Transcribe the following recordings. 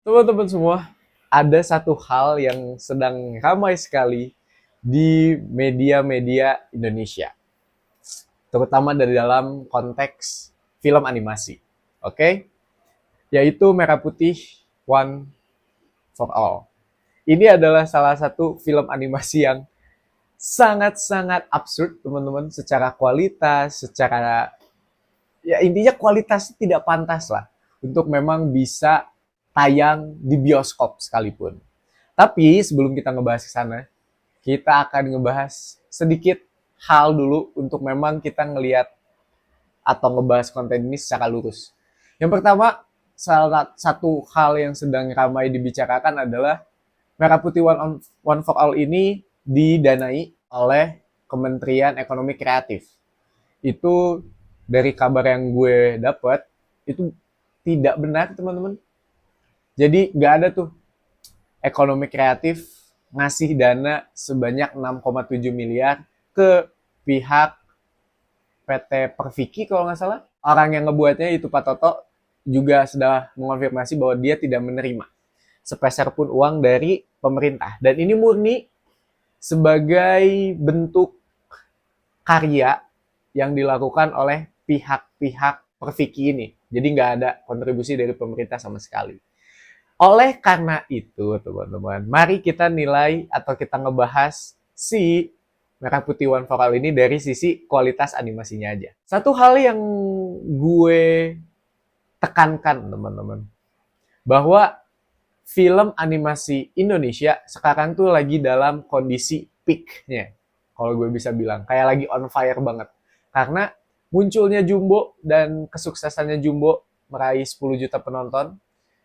Teman-teman semua, ada satu hal yang sedang ramai sekali di media-media Indonesia, terutama dari dalam konteks film animasi. Oke? Yaitu Merah Putih One for All. Ini adalah salah satu film animasi yang sangat-sangat absurd, teman-teman, secara kualitas, secara ya intinya kualitas tidak pantas lah untuk memang bisa tayang di bioskop sekalipun. Tapi sebelum kita ngebahas ke sana, kita akan ngebahas sedikit hal dulu untuk memang kita ngelihat atau ngebahas konten ini secara lurus. Yang pertama, salah satu hal yang sedang ramai dibicarakan adalah Merah Putih One for All ini didanai oleh Kementerian Ekonomi Kreatif. Itu dari kabar yang gue dapat, itu tidak benar, teman-teman. Jadi nggak ada tuh ekonomi kreatif ngasih dana sebanyak 6,7 miliar ke pihak PT Perfiki kalau nggak salah. Orang yang ngebuatnya itu Pak Toto juga sudah mengonfirmasi bahwa dia tidak menerima sepeser pun uang dari pemerintah. Dan ini murni sebagai bentuk karya yang dilakukan oleh pihak-pihak Perfiki ini. Jadi nggak ada kontribusi dari pemerintah sama sekali. Oleh karena itu, teman-teman, mari kita nilai atau kita ngebahas si Merah Putih One for All ini dari sisi kualitas animasinya aja. Satu hal yang gue tekankan, teman-teman, bahwa film animasi Indonesia sekarang tuh lagi dalam kondisi peak-nya. Kalau gue bisa bilang, kayak lagi on fire banget. Karena munculnya Jumbo dan kesuksesannya Jumbo meraih 10 juta penonton,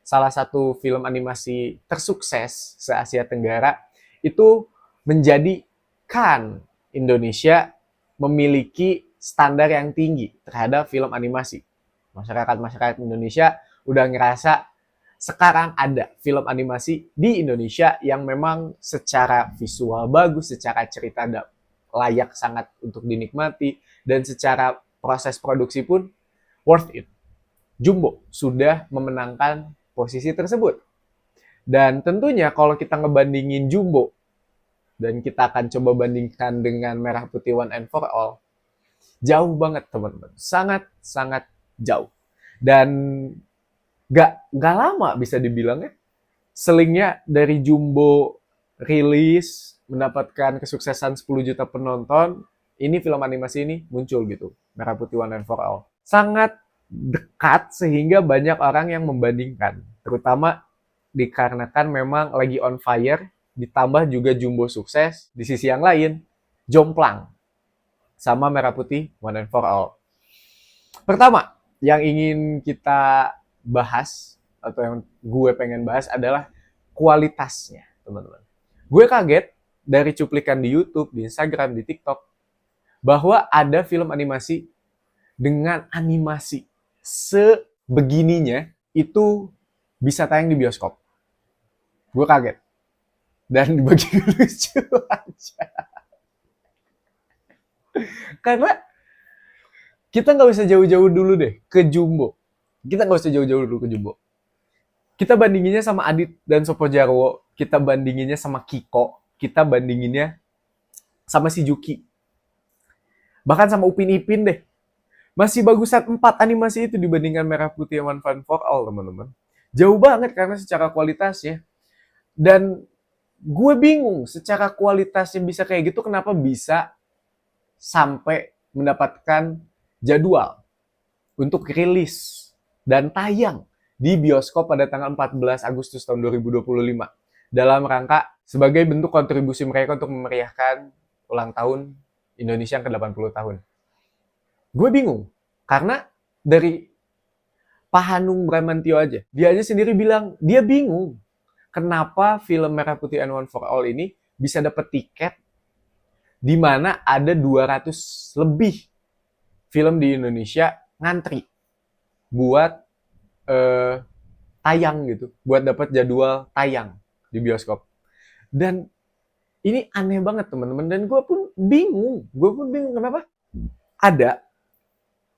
salah satu film animasi tersukses se-Asia Tenggara, itu menjadikan Indonesia memiliki standar yang tinggi terhadap film animasi. Masyarakat-masyarakat Indonesia udah ngerasa sekarang ada film animasi di Indonesia yang memang secara visual bagus, secara cerita layak sangat untuk dinikmati, dan secara proses produksi pun worth it. Jumbo sudah memenangkan posisi tersebut. Dan tentunya kalau kita ngebandingin Jumbo dan kita akan coba bandingkan dengan Merah Putih One and For All, jauh banget teman-teman, sangat jauh. Dan gak lama bisa dibilang ya, selingnya dari Jumbo rilis mendapatkan kesuksesan 10 juta penonton, ini film animasi ini muncul gitu, Merah Putih One and For All. Sangat dekat sehingga banyak orang yang membandingkan, terutama dikarenakan memang lagi on fire, ditambah juga Jumbo sukses, di sisi yang lain jomplang sama Merah Putih One and For All. Pertama, yang ingin kita bahas atau yang gue pengen bahas adalah kualitasnya, teman-teman. Gue kaget dari cuplikan di YouTube, di Instagram, di TikTok, bahwa ada film animasi dengan animasi sebegininya itu bisa tayang di bioskop. Gue kaget. Dan begitu lucu aja. Karena kita nggak usah jauh-jauh dulu deh ke Jumbo. Kita nggak usah jauh-jauh dulu ke Jumbo. Kita bandinginnya sama Adit dan Sopo Jarwo. Kita bandinginnya sama Kiko. Kita bandinginnya sama si Juki. Bahkan sama Upin Ipin deh. Masih bagusan 4 animasi itu dibandingkan Merah Putih One Fun for All, teman-teman. Jauh banget karena secara kualitasnya. Dan gue bingung secara kualitasnya bisa kayak gitu, kenapa bisa sampai mendapatkan jadwal untuk rilis dan tayang di bioskop pada tanggal 14 Agustus tahun 2025 dalam rangka sebagai bentuk kontribusi mereka untuk memeriahkan ulang tahun Indonesia yang ke-80 tahun. Gue bingung, karena dari Pak Hanung Bramantio aja, dia aja sendiri bilang, dia bingung kenapa film Merah Putih and One for All ini bisa dapat tiket di mana ada 200 lebih film di Indonesia ngantri buat tayang gitu, buat dapat jadwal tayang di bioskop. Dan ini aneh banget teman-teman, dan gue pun bingung kenapa ada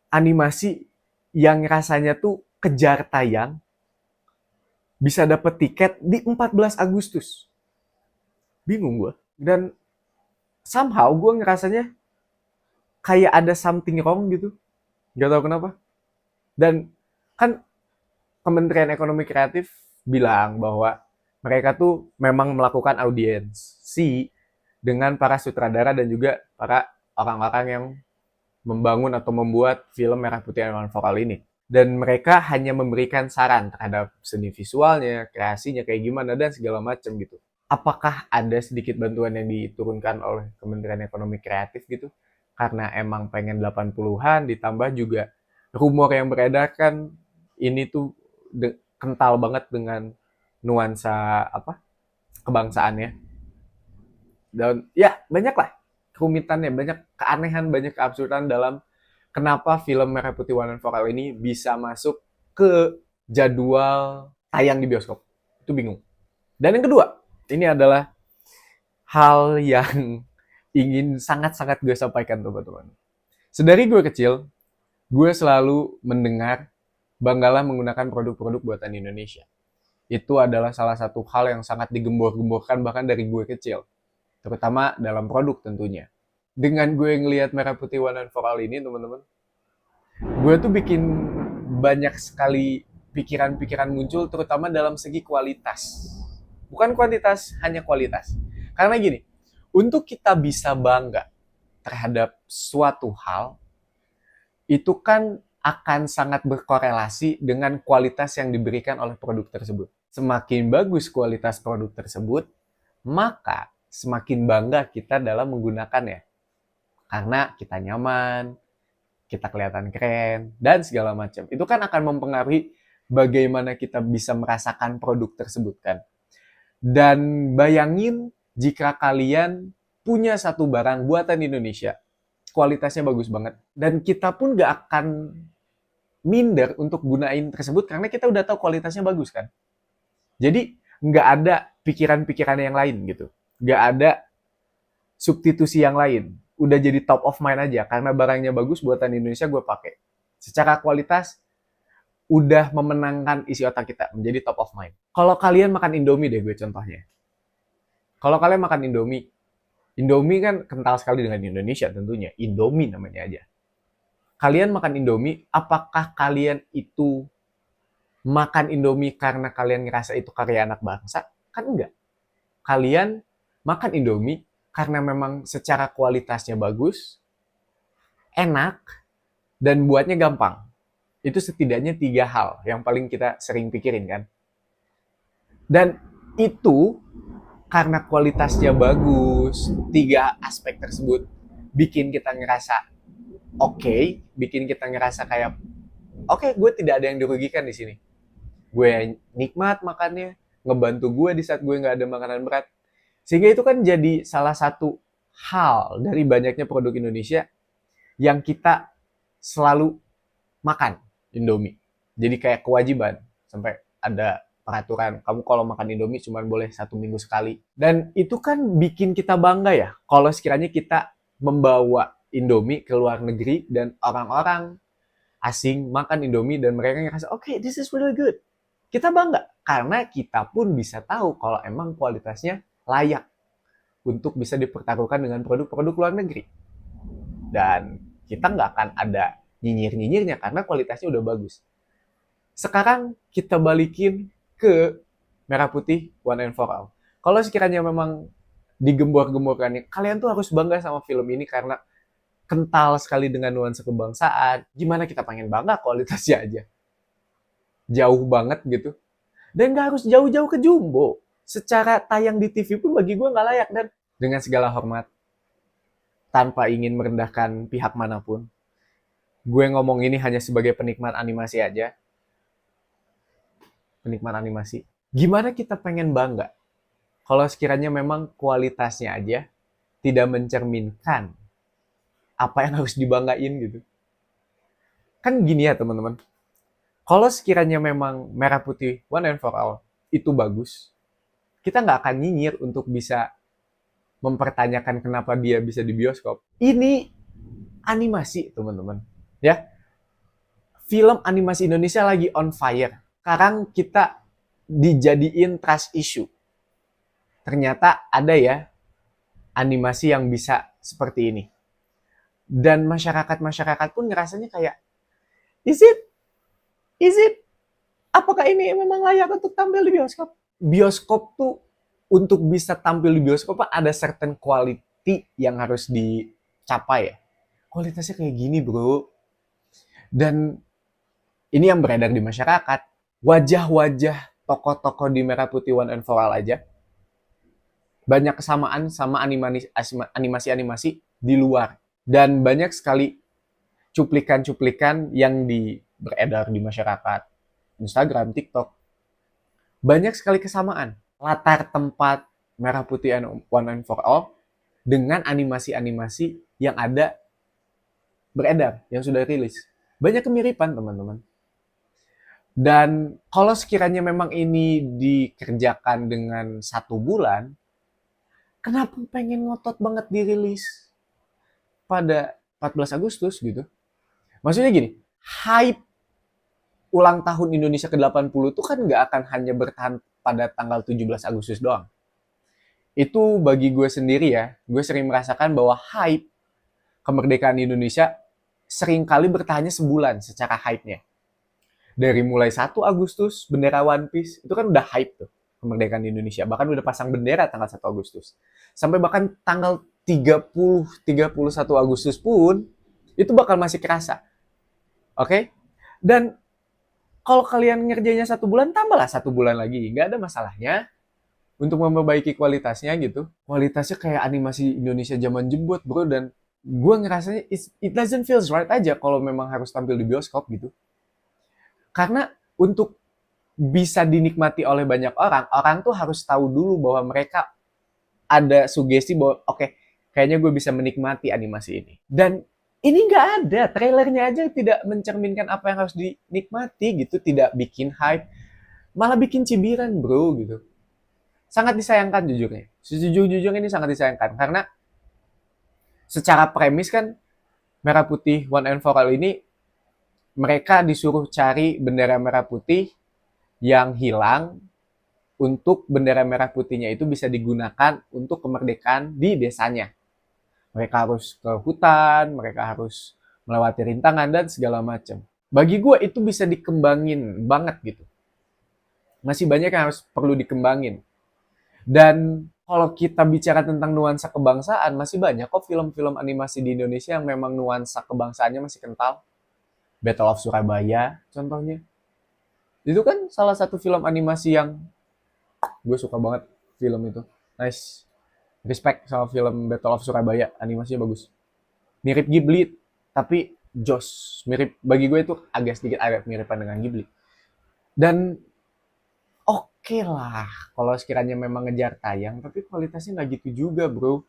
animasi yang rasanya tuh kejar tayang bisa dapet tiket di 14 Agustus. Bingung gue. Dan somehow gue ngerasanya kayak ada something wrong gitu. Gak tau kenapa. Dan kan Kementerian Ekonomi Kreatif bilang bahwa mereka tuh memang melakukan audiensi dengan para sutradara dan juga para orang-orang yang membangun atau membuat film Merah Putih One for All ini. Dan mereka hanya memberikan saran terhadap seni visualnya, kreasinya kayak gimana dan segala macam gitu. Apakah ada sedikit bantuan yang diturunkan oleh Kementerian Ekonomi Kreatif gitu? Karena emang pengen 80-an ditambah juga rumor yang beredar kan ini tuh kental banget dengan nuansa apa kebangsaannya. Dan ya banyak lah kerumitannya, banyak keanehan, banyak keabsurdan dalam kenapa film Merah Putih One and For All ini bisa masuk ke jadwal tayang di bioskop. Itu bingung. Dan yang kedua, ini adalah hal yang ingin sangat-sangat gue sampaikan teman-teman. Sedari gue kecil, gue selalu mendengar banggalah menggunakan produk-produk buatan Indonesia. Itu adalah salah satu hal yang sangat digembor-gemborkan bahkan dari gue kecil. Terutama dalam produk tentunya. Dengan gue ngelihat Merah Putih One and For All ini teman-teman, gue tuh bikin banyak sekali pikiran-pikiran muncul terutama dalam segi kualitas. Bukan kuantitas, hanya kualitas. Karena gini, untuk kita bisa bangga terhadap suatu hal, itu kan akan sangat berkorelasi dengan kualitas yang diberikan oleh produk tersebut. Semakin bagus kualitas produk tersebut, maka semakin bangga kita dalam menggunakannya. Karena kita nyaman, kita kelihatan keren, dan segala macam. Itu kan akan mempengaruhi bagaimana kita bisa merasakan produk tersebut kan. Dan bayangin jika kalian punya satu barang buatan Indonesia, kualitasnya bagus banget. Dan kita pun gak akan minder untuk gunain tersebut karena kita udah tahu kualitasnya bagus kan. Jadi nggak ada pikiran-pikiran yang lain gitu. Nggak ada substitusi yang lain. Udah jadi top of mind aja karena barangnya bagus buatan Indonesia gue pakai. Secara kualitas udah memenangkan isi otak kita menjadi top of mind. Kalau kalian makan Indomie deh gue contohnya. Kalau kalian makan Indomie, Indomie kan kental sekali dengan Indonesia tentunya. Indomie namanya aja. Kalian makan Indomie, apakah kalian itu makan Indomie karena kalian ngerasa itu karya anak bangsa? Kan enggak. Kalian makan Indomie karena memang secara kualitasnya bagus, enak, dan buatnya gampang. Itu setidaknya 3 hal yang paling kita sering pikirin kan. Dan itu karena kualitasnya bagus, 3 aspek tersebut bikin kita ngerasa oke, bikin kita ngerasa kayak oke, gue tidak ada yang dirugikan di sini. Gue nikmat makannya, ngebantu gue di saat gue nggak ada makanan berat. Sehingga itu kan jadi salah satu hal dari banyaknya produk Indonesia yang kita selalu makan Indomie. Jadi kayak kewajiban sampai ada peraturan kamu kalau makan Indomie cuma boleh 1 minggu sekali. Dan itu kan bikin kita bangga ya kalau sekiranya kita membawa Indomie ke luar negeri dan orang-orang asing makan Indomie dan mereka ngerasa okay, this is really good. Kita bangga karena kita pun bisa tahu kalau emang kualitasnya layak untuk bisa dipertaruhkan dengan produk-produk luar negeri. Dan kita nggak akan ada nyinyir-nyinyirnya karena kualitasnya udah bagus. Sekarang kita balikin ke Merah Putih One and For All. Kalau sekiranya memang digembor-gemborkan, kalian tuh harus bangga sama film ini karena kental sekali dengan nuansa kebangsaan. Gimana kita pengen bangga kualitasnya aja. Jauh banget gitu. Dan gak harus jauh-jauh ke Jumbo. Secara tayang di TV pun bagi gue gak layak. Dan dengan segala hormat, tanpa ingin merendahkan pihak manapun, gue ngomong ini hanya sebagai penikmat animasi aja. Penikmat animasi. Gimana kita pengen bangga kalau sekiranya memang kualitasnya aja tidak mencerminkan apa yang harus dibanggain gitu. Kan gini ya teman-teman. Kalau sekiranya memang Merah Putih One and For All itu bagus, kita nggak akan nyinyir untuk bisa mempertanyakan kenapa dia bisa di bioskop. Ini animasi, teman-teman. Ya, film animasi Indonesia lagi on fire. Sekarang kita dijadiin trust issue. Ternyata ada ya animasi yang bisa seperti ini. Dan masyarakat pun ngerasanya kayak, is it? Is it? Apakah ini memang layak untuk tampil di bioskop? Bioskop tuh untuk bisa tampil di bioskop ada certain quality yang harus dicapai ya. Kualitasnya kayak gini bro. Dan ini yang beredar di masyarakat. Wajah-wajah tokoh-tokoh di Merah Putih One and For All aja banyak kesamaan sama animasi-animasi di luar. Dan banyak sekali cuplikan-cuplikan yang beredar di masyarakat. Instagram, TikTok. Banyak sekali kesamaan. Latar tempat Merah Putih One and For All dengan animasi-animasi yang ada beredar, yang sudah rilis. Banyak kemiripan, teman-teman. Dan kalau sekiranya memang ini dikerjakan dengan 1 bulan, kenapa pengen ngotot banget dirilis pada 14 Agustus gitu? Maksudnya gini, hype ulang tahun Indonesia ke-80 itu kan nggak akan hanya bertahan pada tanggal 17 Agustus doang. Itu bagi gue sendiri ya, gue sering merasakan bahwa hype kemerdekaan Indonesia seringkali bertahannya sebulan secara hype-nya. Dari mulai 1 Agustus, bendera One Piece, itu kan udah hype tuh, kemerdekaan Indonesia. Bahkan udah pasang bendera tanggal 1 Agustus. Sampai bahkan tanggal 31 Agustus pun, itu bakal masih kerasa. Oke? Dan kalau kalian ngerjainnya 1 bulan, tambahlah 1 bulan lagi. Nggak ada masalahnya untuk memperbaiki kualitasnya gitu. Kualitasnya kayak animasi Indonesia zaman jebot bro. Dan gue ngerasanya it doesn't feel right aja kalau memang harus tampil di bioskop gitu. Karena untuk bisa dinikmati oleh banyak orang, orang tuh harus tahu dulu bahwa mereka ada sugesti bahwa oke, kayaknya gue bisa menikmati animasi ini. Dan ini nggak ada, trailernya aja tidak mencerminkan apa yang harus dinikmati gitu, tidak bikin hype, malah bikin cibiran bro gitu. Sangat disayangkan jujurnya. Sejujur-jujur ini sangat disayangkan karena secara premis kan Merah Putih One and For All ini mereka disuruh cari bendera merah putih yang hilang untuk bendera merah putihnya itu bisa digunakan untuk kemerdekaan di desanya. Mereka harus ke hutan, mereka harus melewati rintangan dan segala macam. Bagi gue itu bisa dikembangin banget gitu. Masih banyak yang harus perlu dikembangin. Dan kalau kita bicara tentang nuansa kebangsaan, masih banyak kok film-film animasi di Indonesia yang memang nuansa kebangsaannya masih kental. Battle of Surabaya, contohnya. Itu kan salah satu film animasi yang gue suka banget film itu. Nice. Respect sama film Battle of Surabaya, animasinya bagus. Mirip Ghibli, tapi Joss. Mirip, bagi gue itu agak miripan dengan Ghibli. Dan oke lah kalau sekiranya memang ngejar tayang, tapi kualitasnya nggak gitu juga bro.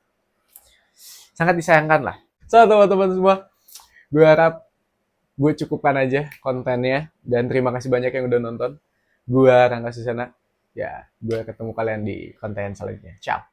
Sangat disayangkan lah. So teman-teman semua, gue harap gue cukupkan aja kontennya, dan terima kasih banyak yang udah nonton. Gue Rangga Susana, ya gue ketemu kalian di konten selanjutnya. Ciao.